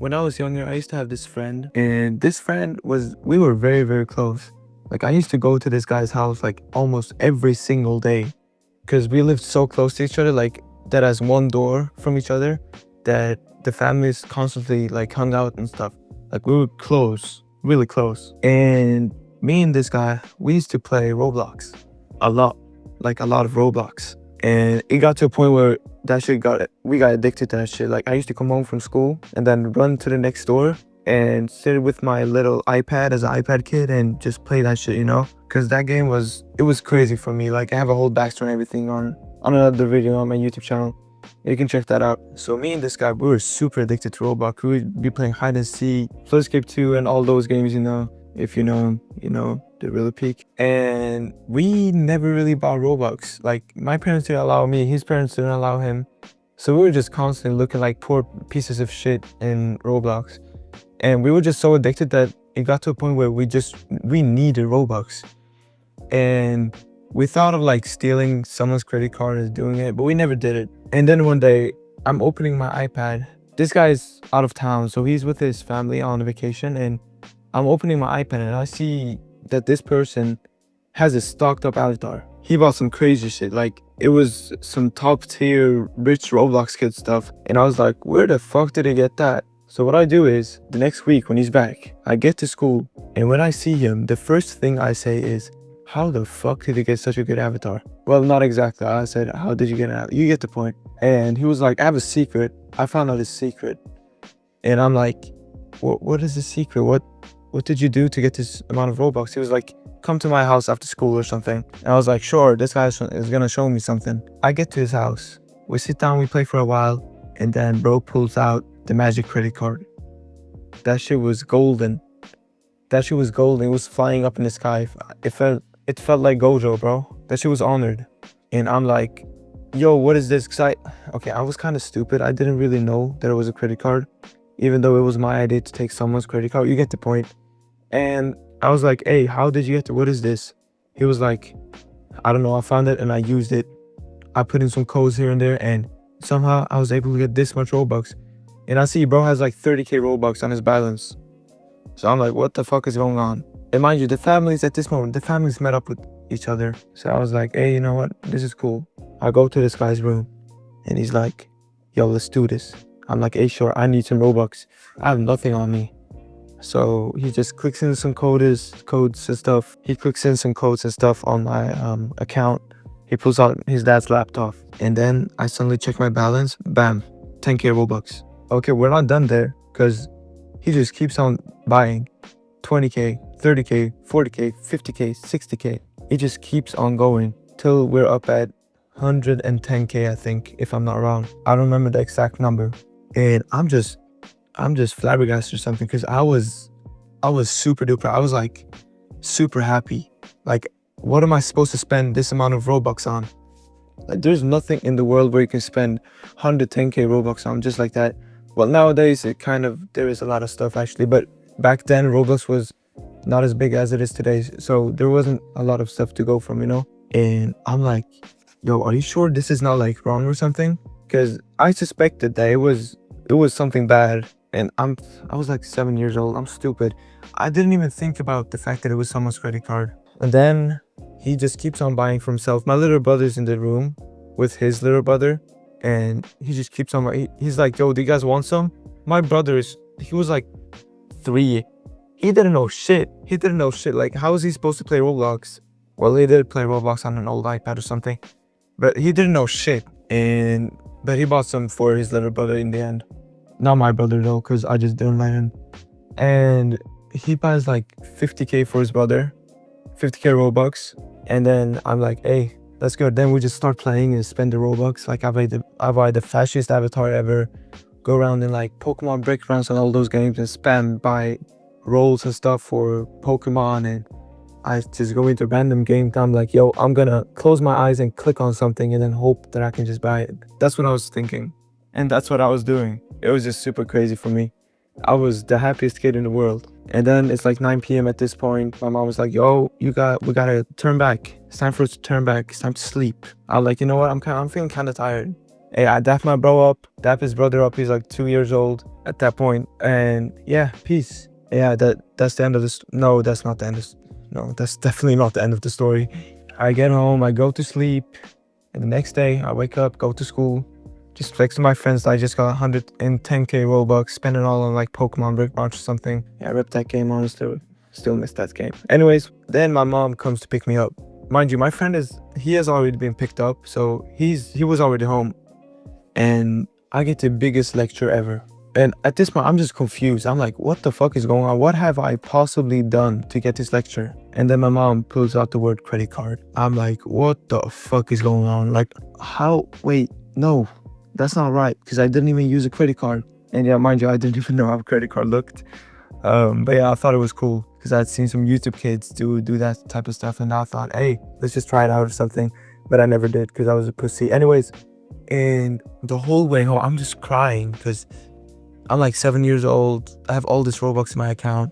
when I was younger, I used to have this friend, and this friend we were very, very close. Like, I used to go to this guy's house like almost every single day because we lived so close to each other, like that has one door from each other, that the families constantly like hung out and stuff. Like, we were close, really close. And me and this guy, we used to play Roblox a lot, like a lot of Roblox. And it got to a point where we got addicted to that shit. Like, I used to come home from school and then run to the next door and sit with my little iPad as an iPad kid and just play that shit, because that game was crazy for me. Like, I have a whole backstory and everything on another video on my YouTube channel. You can check that out. So me and this guy, we were super addicted to Roblox. We would be playing hide and seek, Floodscape 2, and all those games, if you know them, the really peak. And we never really bought Robux. Like, my parents didn't allow me, his parents didn't allow him. So we were just constantly looking like poor pieces of shit in Roblox. And we were just so addicted that it got to a point where we needed Robux. And we thought of like stealing someone's credit card and doing it, but we never did it. And then one day, I'm opening my iPad. This guy's out of town, so he's with his family on vacation, and I'm opening my iPad and I see that this person has a stocked up avatar. He bought some crazy shit. Like, it was some top tier rich Roblox kid stuff. And I was like, where the fuck did he get that? So what I do is, the next week when he's back, I get to school, and when I see him, the first thing I say is, how the fuck did he get such a good avatar? Well, not exactly. I said, how did you get it? You get the point. And he was like, I have a secret. I found out his secret. And I'm like, what is the secret? What did you do to get this amount of Robux? He was like, come to my house after school or something. And I was like, sure, this guy is gonna show me something. I get to his house. We sit down, we play for a while. And then bro pulls out the magic credit card. That shit was golden. That shit was golden. It was flying up in the sky. It felt like Gojo, bro. That shit was honored. And I'm like, yo, what is this? Cause I was kind of stupid. I didn't really know that it was a credit card, even though it was my idea to take someone's credit card. You get the point. And I was like, hey, how did you get to, what is this? He was like, I don't know. I found it and I used it. I put in some codes here and there, and somehow I was able to get this much Robux. And I see bro has like 30k Robux on his balance. So I'm like, what the fuck is going on? And mind you, the families met up with each other. So I was like, hey, you know what? This is cool. I go to this guy's room and he's like, yo, let's do this. I'm like, hey, sure, I need some Robux. I have nothing on me. So he just clicks in some codes and stuff. He clicks in some codes and stuff on my account. He pulls out his dad's laptop. And then I suddenly check my balance. Bam, 10k Robux. Okay, we're not done there, because he just keeps on buying 20k, 30k, 40k, 50k, 60k. It just keeps on going till we're up at 110k, I think, if I'm not wrong. I don't remember the exact number. And I'm just flabbergasted or something, because I was super duper. I was like super happy. Like, what am I supposed to spend this amount of Robux on? Like, there's nothing in the world where you can spend 110k Robux on just like that. Well, nowadays there is a lot of stuff actually, but back then Roblox was not as big as it is today, so there wasn't a lot of stuff to go from, And I'm like, yo, are you sure this is not like wrong or something? Because I suspected that it was something bad. And I was like 7 years old. I'm stupid. I didn't even think about the fact that it was someone's credit card. And then he just keeps on buying for himself. My little brother's in the room with his little brother, and he just keeps on. He's like, yo, do you guys want some? My brother he was like 3. He didn't know shit. Like, how is he supposed to play Roblox? Well, he did play Roblox on an old iPad or something, but he didn't know shit. But he bought some for his little brother in the end. Not my brother though, because I just didn't let him. And he buys like 50k for his brother, 50k Robux. And then I'm like, hey, let's go. Then we just start playing and spend the Robux. Like, I buy the flashiest avatar ever. Go around in like Pokemon break rounds and all those games and spam buy rolls and stuff for Pokemon. And I just go into random games. I'm like, yo, I'm gonna close my eyes and click on something and then hope that I can just buy it. That's what I was thinking. And that's what I was doing. It was just super crazy for me. I was the happiest kid in the world. And then it's like 9 p.m. at this point. My mom was like, yo, we gotta turn back. It's time for us to turn back. It's time to sleep. I was like, you know what? I'm feeling kind of tired. Hey, I dapped my bro up, dapped his brother up. He's like 2 years old at that point. And yeah, peace. Yeah, that's the end of this. No, that's not the end of no, that's definitely not the end of the story. I get home, I go to sleep, and the next day I wake up, go to school, just flex to my friends that I just got 110k Robux, spend it all on like Pokemon Brick Launch or something. Yeah, I ripped that game, honestly. Still miss that game. Anyways, then my mom comes to pick me up. Mind you, my friend he has already been picked up, so he was already home. And I get the biggest lecture ever. And at this point, I'm just confused. I'm like, what the fuck is going on? What have I possibly done to get this lecture? And then my mom pulls out the word credit card. I'm like, what the fuck is going on? Like, how? Wait, no, that's not right. Because I didn't even use a credit card. And yeah, mind you, I didn't even know how a credit card looked. But yeah, I thought it was cool because I'd seen some YouTube kids do that type of stuff. And I thought, hey, let's just try it out or something. But I never did because I was a pussy. Anyways, and the whole way home, I'm just crying because I'm like 7 years old. I have all this Robux in my account.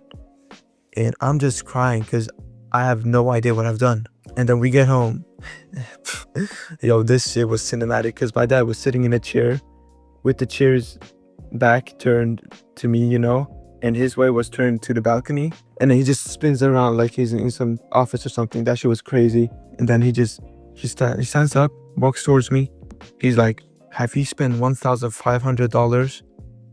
And I'm just crying because I have no idea what I've done. And then we get home. Yo, this shit was cinematic because my dad was sitting in a chair with the chair's back turned to me, you know? And his way was turned to the balcony. And then he just spins around like he's in some office or something. That shit was crazy. And then he stands up, walks towards me. He's like, have you spent $1,500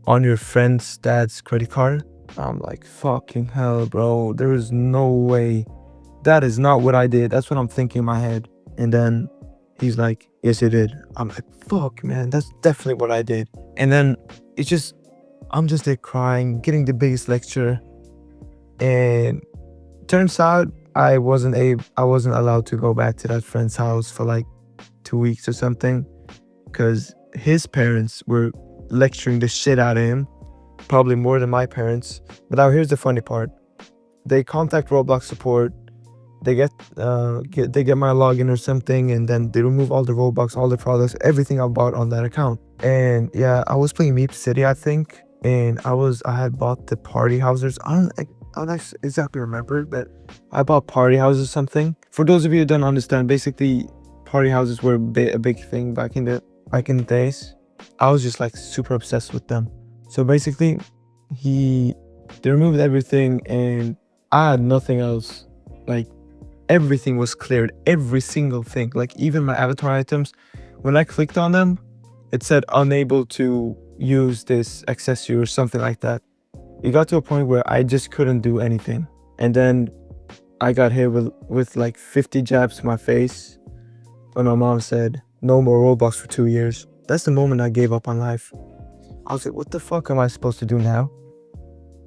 on your friend's dad's credit card? I'm like, fucking hell, bro. There is no way. That is not what I did. That's what I'm thinking in my head. And then he's like, yes, you did. I'm like, fuck, man. That's definitely what I did. And then I'm just there crying, getting the biggest lecture. And turns out I wasn't allowed to go back to that friend's house for like 2 weeks or something. Because his parents were lecturing the shit out of him, probably more than my parents. But now here's the funny part. They contact Roblox support. They get my login or something, and then they remove all the Robux, all the products, everything I bought on that account. And yeah, I was playing Meep City, I think, and I had bought the party houses. I don't actually exactly remember, but I bought party houses or something. For those of you who don't understand, basically party houses were a big thing back in the days. I was just like super obsessed with them. So basically, they removed everything, and I had nothing else. Like, everything was cleared, every single thing. Like, even my avatar items, when I clicked on them, it said unable to use this accessory or something like that. It got to a point where I just couldn't do anything. And then I got hit with like 50 jabs to my face when my mom said, no more Roblox for 2 years. That's the moment I gave up on life. I was like, what the fuck am I supposed to do now?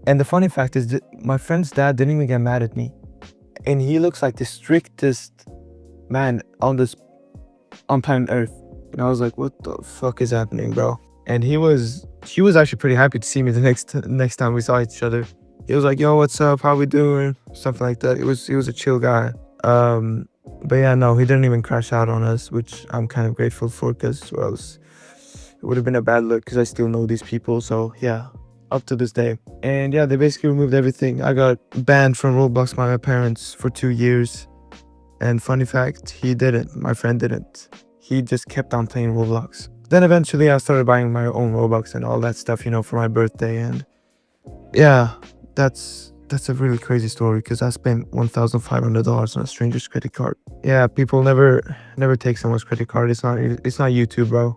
And the funny fact is that my friend's dad didn't even get mad at me. And he looks like the strictest man on planet Earth. And I was like, what the fuck is happening, bro? And he was actually pretty happy to see me the next time we saw each other. He was like, yo, what's up? How we doing? Something like that. He was a chill guy. But yeah, no, he didn't even crash out on us, which I'm kind of grateful for, because it would have been a bad look because I still know these people. So yeah, up to this day. And yeah, they basically removed everything. I got banned from Roblox by my parents for 2 years. And funny fact, he didn't. My friend didn't. He just kept on playing Roblox. Then eventually I started buying my own Robux and all that stuff, for my birthday. And yeah, that's a really crazy story because I spent $1,500 on a stranger's credit card. Yeah, people never take someone's credit card. It's not YouTube, bro.